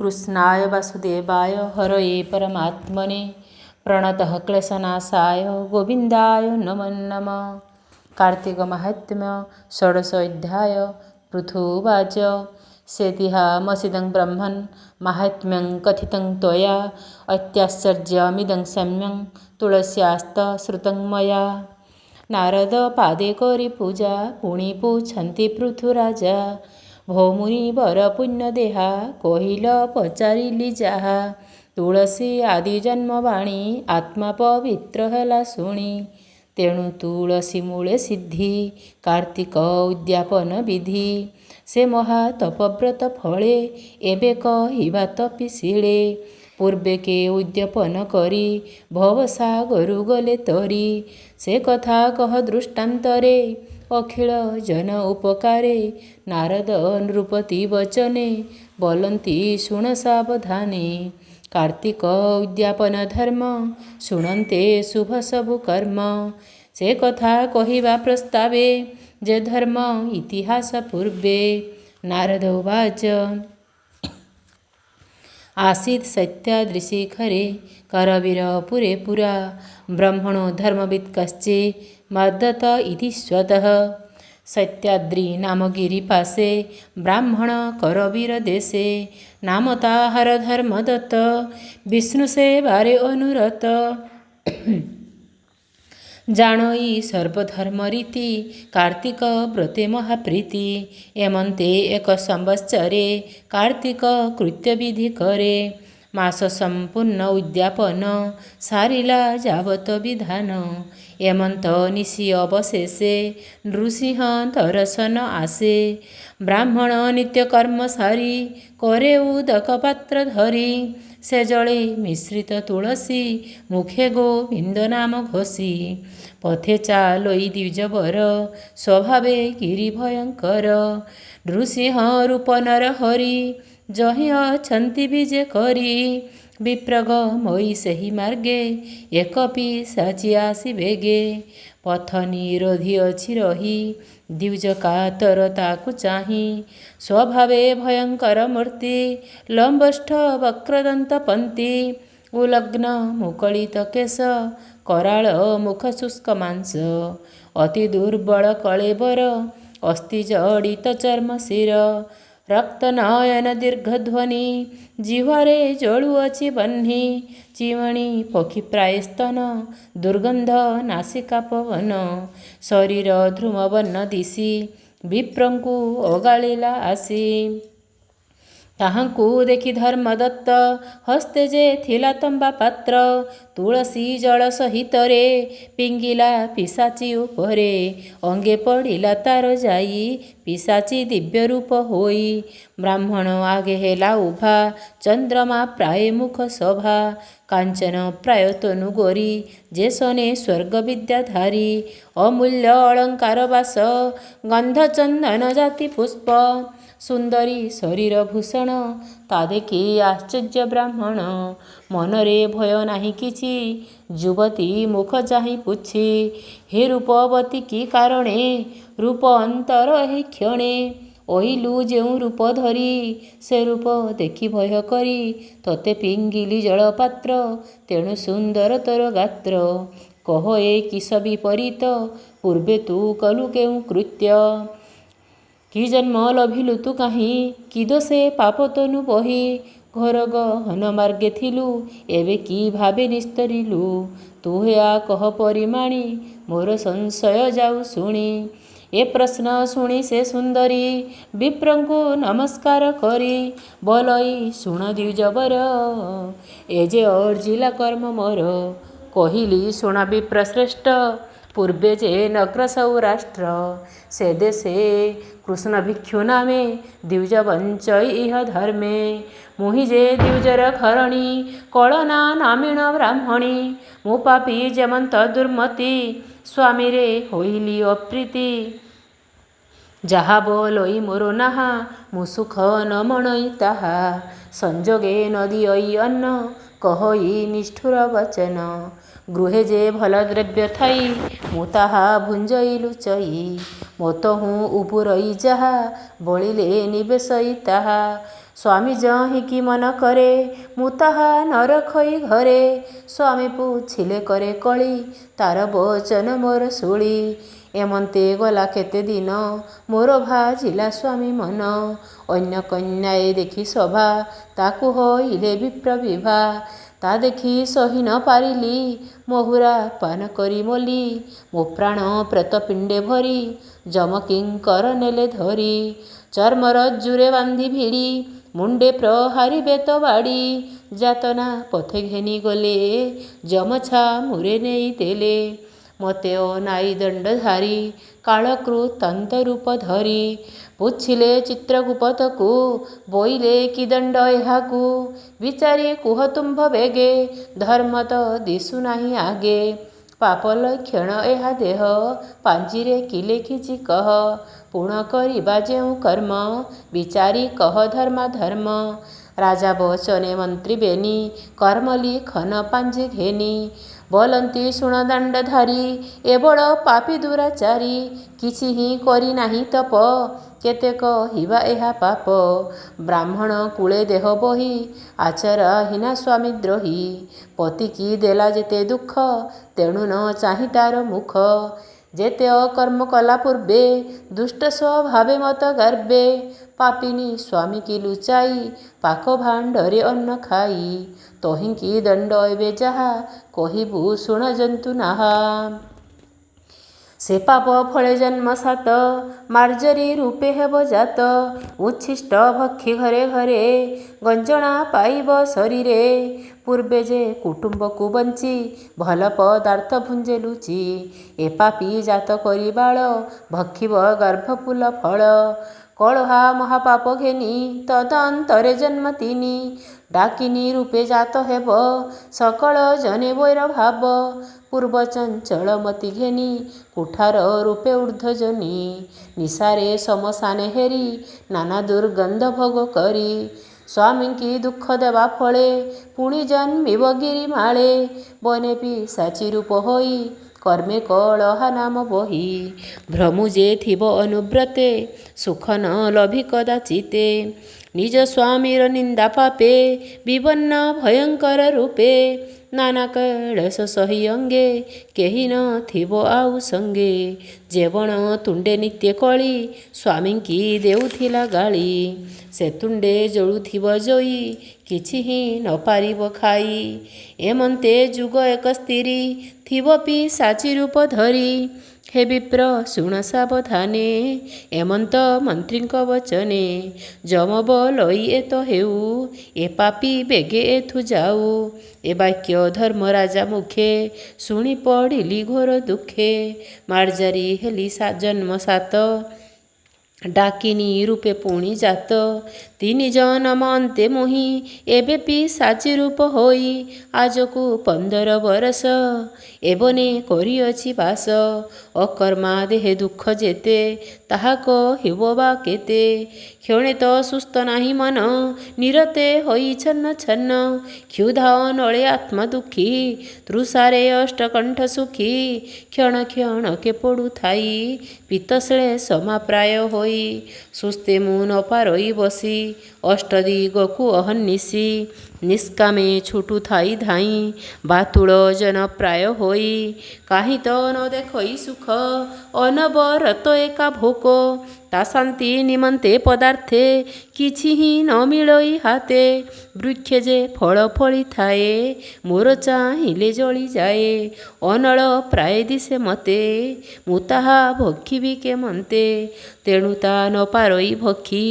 कृष्णाय वासुदेवाय हरये परमात्मने प्रणतः क्लेशनाशाय गोविन्दाय नमो नमः। कार्तिक महात्म्य षोडशोऽध्याय। पृथुवाच सेतिहामसिदं ब्रह्मन् माहात्म्यं कथितं त्वया अत्याश्चर्यमिदं सम्यं तुलस्यास्तश्रुतं मया। नारद पादे करि पूजा पुଣି पूछन्ति पृथुराजा भौमुनिवर पुण्य देहा कहिल पचारिली जाहा तुलसी आदि जन्मवाणी आत्मा पवित्र ହେଲା ଶୁଣି ତେଣୁ ତୁଳସୀ ମୂଳେ ସିଦ୍ଧି କାର୍ତ୍ତିକ ଉଦ୍ଯାପନ ବିଧି ସେ ମହା ତପବ୍ରତ ଫଳେ ଏବେ କହିବା ତପିଶିଳେ ପୂର୍ବେ କେ ଉଦ୍ଯାପନ କରି ଭବସାଗରୁ ଗଲେ ତରି ସେ କଥା କହ ଦୃଷ୍ଟାନ୍ତରେ ଅଖିଳ ଜନ ଉପକାରେ ନାରଦ ନୃପତି ବଚନେ ବୋଲନ୍ତି ଶୁଣ ସାବଧାନେ कार्तिक उद्यापन धर्म शुणन्ते शुभ सबु कर्म से कथा कहिबा प्रस्तावे जे धर्म इतिहास पूर्वे नारद उवाच आसीत् सत्याद्रिशिखरे करवीरपुरे पुरा ब्रह्मणो धर्मवित् कश्चित् मद्दत्त इति स्वतः सत्याद्री नाम गिरिपाशे ब्राह्मण करवीर देशे नाम ताहार धर्मदत्त विष्णु सेवारे अनुरत जानई सर्वधर्म रीति कार्तिक व्रते महाप्रीति एमन्ते एक संवत्सरे कार्तिक कृत्य विधि करे मास संपूर्ण उद्यापन सारिला जावत विधान एमंत निशी अवशेषे नृसिंह दर्शन आसे ब्राह्मण नित्य कर्म सारी करे उदक पात्र धरी से जले मिश्रित तुलसी मुखे गोविंद नाम घोषी पथे चालोई द्विजवर स्वभावे गिरि भयंकर नृसिंह रूप नर हरि जहि अछन्ति विजे करी विप्रग मई सही मार्गे एक पिशाची आसी बेगे पथ निरोधी अछि रही द्विज कातर ताकु चाही स्वभावे भयंकर मूर्ति लंबष्ठ वक्रदंत पंती उलग्न मुकलित केश कराळ मुख शुष्क मांस अति दुर्बल कळेबर अस्थि जडित चर्म शिर रक्त नयन दीर्घध्वनि जिह्वारे जळुअछि बह्नि चिमणी पक्षी प्राय स्तन दुर्गंध नासिका पवन शरीर ध्रुमवर्ण दिशि विप्रंकु अगाळिला आसी ताहांकु देखि धर्मदत्त हस्ते जे थिला तंबा पात्र तुलसी जल सहितरे पिंगिला पिशाची उपरे अंगे पड़िला तार जाई पिशाची दिव्य रूप होई ब्राह्मण आगे हेला उभा चंद्रमा प्राय मुख शोभा कांचन प्राय तनु गोरी जेसने स्वर्ग विद्याधारी अमूल्य अलंकार बास गंध चंदन जाति पुष्प सुंदरी शरीर भूषण ता देखि आश्चर्य ब्राह्मण मनरे भय नाही किछि युवती मुख चाहि पुछि हे रूपवती की कारणे रूप अंतर हे क्षणे ओहिलु जेउ रूप धरी से रूप देखि भय करी तते पिंगिली जलपात्र तेणु सुंदर तोर गात्र कह ए किस विपरीत पूर्वे तू कलु केउ कृत्य कि जन्म लभिलु तु काहीं कि दोषे पाप तनु बही घर गहन मार्गे थिलु एबे कि भावे निस्तरिलु तु हेया कह परिमाणी मोर संशय जाऊ शुणी ए प्रश्न शुणी से सुंदरी विप्रंकु नमस्कार करी बोलई शुण द्विजवर ए जे अर्जिला कर्म मोर कहिली शुण विप्र श्रेष्ठ पूर्वे जे नग्र सौराष्ट्र से देशे कृष्ण भिक्षु नामे द्विज वंचय इह धर्मे मुहि जे द्विजर घरणी कलना नामिण ब्राह्मणी मु पापी जेमंत दुर्मति स्वामी रे होइली अप्रीति जहा बोलई मोर नाहा मु सुख न मणई ताहा संजोगे नदी अई अन्न कहई निष्ठुर वचन गृहे जे भल द्रव्य थाई मु ताहा भुंजई लुचई मत हूँ उपुरई जाहा बलिले निवेशई ताहा ସ୍ୱାମୀ ଯହିଁକି ମନ କରେ ମୁଁ ତାହା ନ ରଖଇ ଘରେ। ସ୍ୱାମୀ ପୁଛିଲେ କରେ କଳି ତାର ବଚନ ମୋର ଶୁଳି। ଏମନ୍ତେ ଗଲା କେତେ ଦିନ ମୋର ଭାଜିଲା ସ୍ୱାମୀ ମନ। ଅନ୍ୟ କନ୍ୟାଏ ଦେଖି ଶୋଭା ତାକୁ ହଇଲେ ବିପ୍ର ବିଭା। ତା ଦେଖି ସହି ନ ପାରିଲି ମହୁରା ପାନ କରି ମଲି। ମୋ ପ୍ରାଣ ପ୍ରେତ ପିଣ୍ଡେ ଭରି ଯମ କିଙ୍କର ନେଲେ ଧରି। ଚର୍ମରଜ୍ଜୁରେ ବାନ୍ଧି ଭିଡ଼ି ମୁଣ୍ଡେ ପ୍ରହାରିବେ ତ ବାଡ଼ି। ଯାତନା ପଥେ ଘେନି ଗଲେ ଯମଛା ମୁରେ ନେଇ ଦେଲେ। ମତେ ଅନାଇ ଦଣ୍ଡଧାରୀ କାଳକୃତାନ୍ତ ରୂପ ଧରି। ପୁଛିଲେ ଚିତ୍ରଗୁପ୍ତକୁ ବୋଇଲେ କି ଦଣ୍ଡ ଏହାକୁ। ବିଚାରି କୁହ ତୁମ୍ଭ ବେଗେ ଧର୍ମ ତ ଦିଶୁନାହିଁ ଆଗେ। ପାପ ଲକ୍ଷଣ ଏହା ଦେହ ପାଞ୍ଜିରେ କି ଲେଖିଛି କହ। ପୁଣ କରିବା ଯେଉଁ କର୍ମ ବିଚାରି କହ ଧର୍ମାଧର୍ମ। ରାଜା ବଚନେ ମନ୍ତ୍ରୀ ବେନି କର୍ମ ଲିଖନ ପାଞ୍ଜି ଘେନି। ବୋଲନ୍ତି ଶୁଣ ଦଣ୍ଡଧାରୀ ଏ ବଡ଼ ପାପୀ ଦୁରାଚାରୀ। କିଛି ହିଁ କରି ନାହିଁ ତପ କେତେ କହିବା ଏହା ପାପ। ବ୍ରାହ୍ମଣ କୂଳେ ଦେହ ବହି ଆଚରାହୀନା ସ୍ୱାମୀ ଦ୍ରୋହୀ। ପତିକି ଦେଲା ଯେତେ ଦୁଃଖ ତେଣୁ ନ ଚାହିଁ ତାର ମୁଖ। ଯେତେ ଅକର୍ମ କଲା ପୂର୍ବେ ଦୁଷ୍ଟ ସ୍ୱଭାବେ ମତ ଗର୍ବେ। ପାପିନୀ ସ୍ୱାମୀକି ଲୁଚାଇ ପାକ ଭାଣ୍ଡରେ ଅନ୍ନ ଖାଇ। ତହିଁକି ଦଣ୍ଡ ଏବେ ଯାହା କହିବୁ ଶୁଣ ଜନ୍ତୁ ନାହା। ସେ ପାପ ଫଳେ ଜନ୍ମ ସାତ ମାର୍ଜରୀ ରୂପେ ହେବ ଜାତ। ଉଚ୍ଛିଷ୍ଟ ଭକ୍ଷୀ ଘରେ ଘରେ ଗଞ୍ଜଣା ପାଇବ ଶରୀରେ। ପୂର୍ବେ ଯେ କୁଟୁମ୍ବକୁ ବଞ୍ଚି ଭଲ ପଦାର୍ଥ ଭୁଞ୍ଜେ ଲୁଚି। ଏ ପାପୀ ଜାତ କରି ବାଳ ଭକ୍ଷିବ ଗର୍ଭଫୁଲ ଫଳ। କଳହା ମହାପାପ ଘେନି ତଦନ୍ତରେ ଜନ୍ମ ତିନି। ଡାକିନୀ ରୂପେ ଜାତ ହେବ ସକଳ ଜନେ ବୈର ଭାବ। ପୂର୍ବ ଚଞ୍ଚଳ ମତି ଘେନି କୁଠାର ରୂପେ ଊର୍ଦ୍ଧ୍ୱଯୋନି। ନିଶାରେ ଶମଶାନେ ହେରି ନାନା ଦୁର୍ଗନ୍ଧ ଭୋଗ କରି। ସ୍ୱାମୀଙ୍କି ଦୁଃଖ ଦେବା ଫଳେ ପୁଣି ଜନ୍ମିବ ଗିରିମାଳେ। ବନେ ପିଶାଚୀ ରୂପ ହୋଇ କର୍ମେ କଳହା ନାମ ବହି। ଭ୍ରମୁ ଯେ ଥିବ ଅନୁବ୍ରତେ ସୁଖ ନ ଲଭି କଦାଚିତେ। ନିଜ ସ୍ୱାମୀର ନିନ୍ଦା ପାପେ ବିବର୍ଣ୍ଣ ଭୟଙ୍କର ରୂପେ। ନାନା କୈଳସ ସହି ଅଙ୍ଗେ କେହି ନ ଥିବ ଆଉ ସଙ୍ଗେ। ଯେ ବଣ ତୁଣ୍ଡେ ନିତ୍ୟ କଳି ସ୍ୱାମୀଙ୍କି ଦେଉଥିଲା ଗାଳି। ସେ ତୁଣ୍ଡେ ଜଳୁଥିବ ଜଇ କିଛି ହିଁ ନ ପାରିବ ଖାଇ। ଏମନ୍ତେ ଯୁଗ ଏକ ସ୍ତ୍ରୀ ଥିବ ପିଶାଚୀ ରୂପ ଧରି। ହେ ବିପ୍ର ଶୁଣ ସାବଧାନେ ଏମନ୍ତ ମନ୍ତ୍ରୀଙ୍କ ବଚନେ। ଯମ ବୋଲଇ ଏତ ହେଉ ଏ ପାପୀ ବେଗେ ଏଥୁ ଯାଉ। ଏ ବାକ୍ୟ ଧର୍ମରାଜା ମୁଖେ ଶୁଣି ପଡ଼ିଲି ଘୋର ଦୁଃଖେ। ମାର୍ଜାରୀ ହେଲି ଜନ୍ମ ସାତ ଡାକିନୀ ରୂପେ ପୁଣି ଜାତ। ତିନି ଜନମ ଅନ୍ତେ ମୁହିଁ ଏବେ ପିଶାଚୀ ରୂପ ହୋଇ। ଆଜକୁ 15 ବରଷ ଏବନେ କରିଅଛି ବାସ। ଅକର୍ମା ଦେହେ ଦୁଃଖ ଯେତେ ତାହା କହିବ ବା କେତେ। କ୍ଷଣେ ତ ସୁସ୍ଥ ନାହିଁ ମନ ନିରତେ ହୋଇ ଛନ୍ନ ଛନ୍ନ। କ୍ଷୁଧା ଅନଳେ ଆତ୍ମା ଦୁଃଖୀ ତୃଷାରେ ଅଷ୍ଟକଣ୍ଠ ସୁଖୀ। କ୍ଷଣ କ୍ଷଣକେ ପଡ଼ୁଥାଇ ପିତ୍ତଶ୍ଳେ ସମାପ୍ରାୟ ହୋଇ। ସୁସ୍ତେ ମୁଁ ନ ପାରଇ ବସି ଅଷ୍ଟଦିଗକୁ ଅହର୍ନିଶି। ନିଷ୍କାମେ ଛୁଟୁଥାଇ ଧାଇଁ ବାତୁଳ ଜନ ପ୍ରାୟ ହୋଇ। କାହିଁ ତ ନ ଦେଖଇ ସୁଖ ଅନବରତ ଏକା ଭୋକ। ତା ଶାନ୍ତି ନିମନ୍ତେ ପଦାର୍ଥେ କିଛି ହିଁ ନ ମିଳଇ ହାତେ। ବୃକ୍ଷ ଯେ ଫଳ ଫଳିଥାଏ ମୋର ଚାହିଁଲେ ଜଳିଯାଏ। ଅନଳ ପ୍ରାୟ ଦିଶେ ମତେ ମୁଁ ତାହା ଭକ୍ଷିବି କେମନ୍ତେ। ତେଣୁ ତା ନ ପାରଇ ଭକ୍ଷି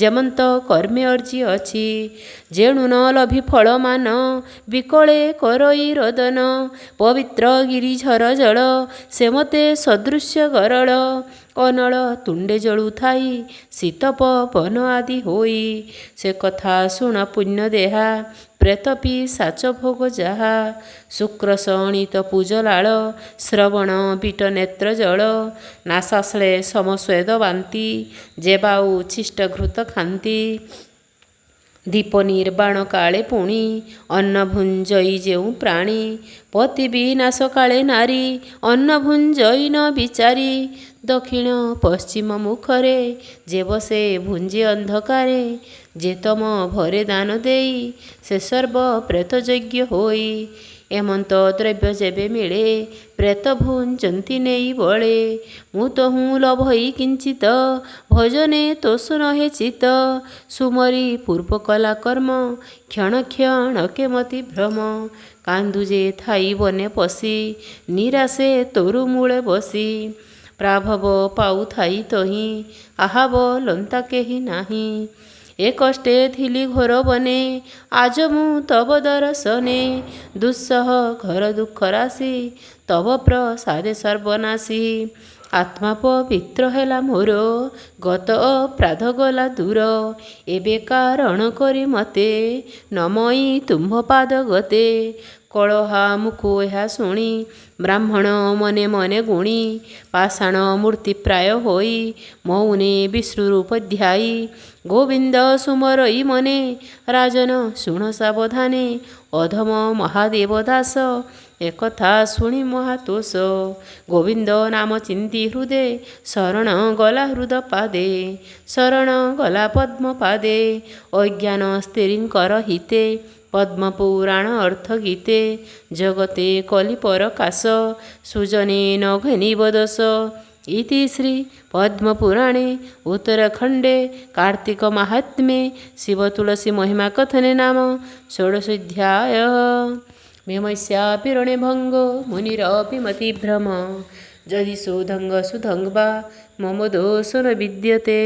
ଯେମନ୍ତ କର୍ମେ ଅର୍ଜି ଅଛି। ଯେଣୁ ନ ଲଭି ଫଳମାନ ବିକଳେ କରଇ ରୋଦନ। ପବିତ୍ର ଗିରିଝର ଜଳ ସେ ମତେ ସଦୃଶ୍ୟ ଗରଳ। ଅନଳ ତୁଣ୍ଡେ ଜଳୁଥାଇ ଶୀତ ପବନ ଆଦି ହୋଇ। ସେ କଥା ଶୁଣ ପୁଣ୍ୟ ଦେହା ପ୍ରେତ ପିଶାଚ ଭୋଗ ଯାହା। ଶୁକ୍ର ଶଣିତ ପୂଜଲାଳ ଶ୍ରବଣ ବିଟ ନେତ୍ର ଜଳ। ନାସାଶ୍ଳେ ସମସ୍ୱେଦ ବାନ୍ତି ଯେବା ଉଚ୍ଛିଷ୍ଟ ଘୃତ ଖାନ୍ତି। ଦୀପ ନିର୍ବାଣ କାଳେ ପୁଣି ଅନ୍ନ ଭୁଞ୍ଜଇ ଯେଉଁ ପ୍ରାଣୀ ପତି ବିନାଶ କାଳେ ନାରୀ ଅନ୍ନ ଭୁଞ୍ଜଇ ନ ବିଚାରି ଦକ୍ଷିଣ ପଶ୍ଚିମ ମୁଖରେ ଯେ ବସେ ଭୁଞ୍ଜେ ଅନ୍ଧକାରେ ଯେ ତମ ଭରେ ଦାନ ଦେଇ ସେ ସର୍ବ ପ୍ରେତ ଯଜ୍ଞ ହୋଇ ଏମନ୍ତ ଦ୍ରବ୍ୟ ଯେବେ ମିଳେ ପ୍ରେତ ଭୁଞ୍ଜନ୍ତି ନେଇ ବଳେ ମୁଁ ତହୁଁ ଲଭଇ କିଞ୍ଚିତ ଭଜନେ ତୋଷ ନହେ ଚିତ ସୁମରି ପୂର୍ବ କଲା କର୍ମ କ୍ଷଣ କ୍ଷଣକେ ମତି ଭ୍ରମ କାନ୍ଦୁ ଯେ ଥାଇ ବନେ ପଶି ନିରାଶେ ତୋରୁ ମୂଳେ ବସି ପ୍ରାଭବ ପାଉଥାଇ ତହିଁ ଆହାବ ଲନ୍ତା କେହି ନାହିଁ ଏ କଷ୍ଟେ ଥିଲି ଘୋର ବନେ ଆଜ ମୁଁ ତବ ଦରଶନେ ଦୁଃସହ ଘର ଦୁଃଖ ରାଶି ତବ ପ୍ରସାଦେ ସର୍ବନାଶୀ ଆତ୍ମା ପବିତ୍ର ହେଲା ମୋର ଗତ ଅପରାଧ ଗଲା ଦୂର ଏବେ କାରଣ କରି ମତେ ନମଇ ତୁମ୍ଭ ପାଦ ଗତେ କଳହା ମୁଖ ଏହା ଶୁଣି ବ୍ରାହ୍ମଣ ମନେ ମନେ ଗୁଣି ପାଷାଣ ମୂର୍ତ୍ତି ପ୍ରାୟ ହୋଇ ମୌନେ ବିଷ୍ଣୁ ରୂପ ଧ୍ୟାଇ ଗୋବିନ୍ଦ ସୁମରଇ ମନେ ରାଜନ ଶୁଣ ସାବଧାନେ ଅଧମ ମହାଦେବ ଦାସ ଏକଥା ଶୁଣି ମହାତୋଷ ଗୋବିନ୍ଦ ନାମ ଚିନ୍ତି ହୃଦେ ଶରଣ ଗଲା ହୃଦ ପାଦେ ଶରଣ ଗଲା ପଦ୍ମ ପାଦେ ଅଜ୍ଞାନ ସ୍ତ୍ରୀଙ୍କର ହିତେ ପଦ୍ମ ପୁରାଣ ଅର୍ଥ ଗୀତେ ଜଗତେ କଲି ପରକାଶ ସୁଜନେ ନଘନିବ ଦୋଷ ଇତି ଶ୍ରୀ ପଦ୍ମପୁରାଣେ ଉତ୍ତରାଖଣ୍ଡେ कार्तिक महात्म्ये शिव तुलसी महिमा कथने नाम षोडशोऽध्याय मेमस्यापि रणे भङ्गो मुनिरपि मतिभ्रम यदि सुधङ्ग सुधङ्ग वा मम दोषो न विद्यते।